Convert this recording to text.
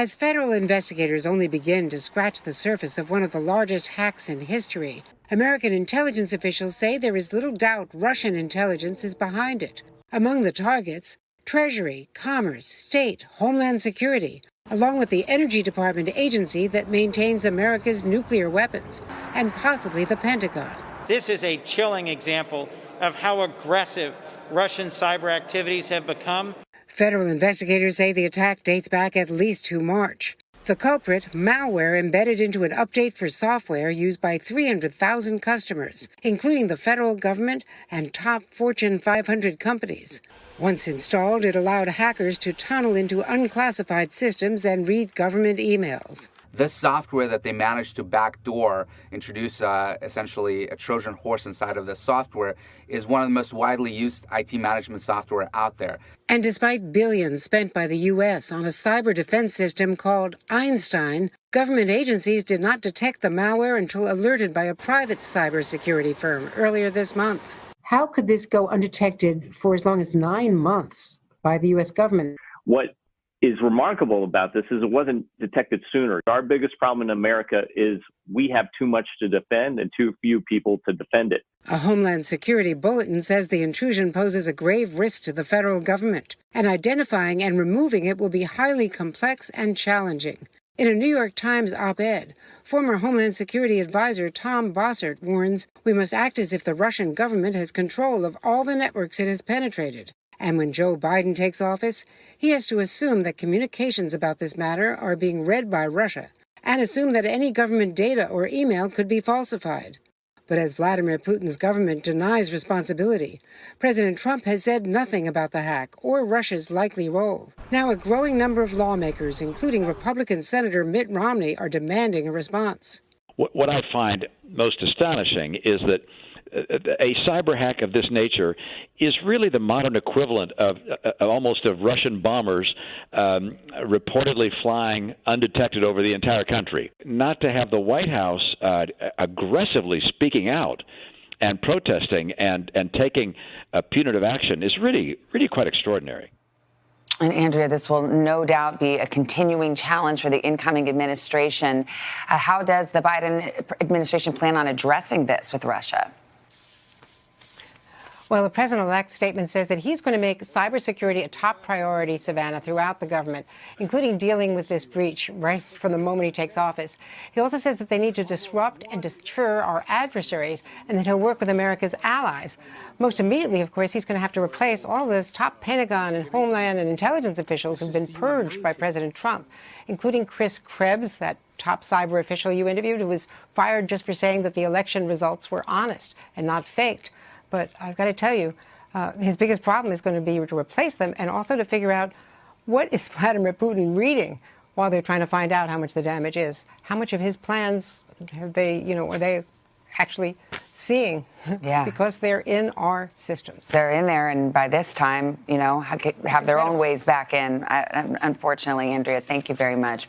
As federal investigators only begin to scratch the surface of one of the largest hacks in history, American intelligence officials say there is little doubt Russian intelligence is behind it. Among the targets, Treasury, Commerce, State, Homeland Security, along with the Energy Department agency that maintains America's nuclear weapons, and possibly the Pentagon. This is a chilling example of how aggressive Russian cyber activities have become. Federal investigators say the attack dates back at least to March. The culprit, malware embedded into an update for software used by 300,000 customers, including the federal government and top Fortune 500 companies. Once installed, it allowed hackers to tunnel into unclassified systems and read government emails. This software that they managed to backdoor, introduce essentially a Trojan horse inside of this software, is one of the most widely used IT management software out there. And despite billions spent by the U.S. on a cyber defense system called Einstein, government agencies did not detect the malware until alerted by a private cybersecurity firm earlier this month. How could this go undetected for as long as 9 months by the U.S. government? What is remarkable about this is it wasn't detected sooner. Our biggest problem in America is we have too much to defend and too few people to defend it. A Homeland Security Bulletin says the intrusion poses a grave risk to the federal government, and identifying and removing it will be highly complex and challenging. In a New York Times op-ed, former Homeland Security advisor Tom Bossert warns we must act as if the Russian government has control of all the networks it has penetrated. And when Joe Biden takes office, he has to assume that communications about this matter are being read by Russia and assume that any government data or email could be falsified. But as Vladimir Putin's government denies responsibility, President Trump has said nothing about the hack or Russia's likely role. Now, a growing number of lawmakers, including Republican Senator Mitt Romney, are demanding a response. What I find most astonishing is that a cyber hack of this nature is really the modern equivalent of almost of Russian bombers reportedly flying undetected over the entire country. Not to have the White House aggressively speaking out and protesting and taking punitive action is really quite extraordinary. And Andrea, this will no doubt be a continuing challenge for the incoming administration. How does the Biden administration plan on addressing this with Russia? Well, the president-elect's statement says that he's going to make cybersecurity a top priority, Savannah, throughout the government, including dealing with this breach right from the moment he takes office. He also says that they need to disrupt and deter our adversaries and that he'll work with America's allies. Most immediately, of course, he's going to have to replace all those top Pentagon and Homeland and intelligence officials who've been purged by President Trump, including Chris Krebs, that top cyber official you interviewed, who was fired just for saying that the election results were honest and not faked. But I've got to tell you, his biggest problem is going to be to replace them and also to figure out what is Vladimir Putin reading while they're trying to find out how much the damage is. How much of his plans have they, are they actually seeing? Yeah. Because they're in our systems. They're in there, and by this time, have their own ways back in. Unfortunately, Andrea, thank you very much.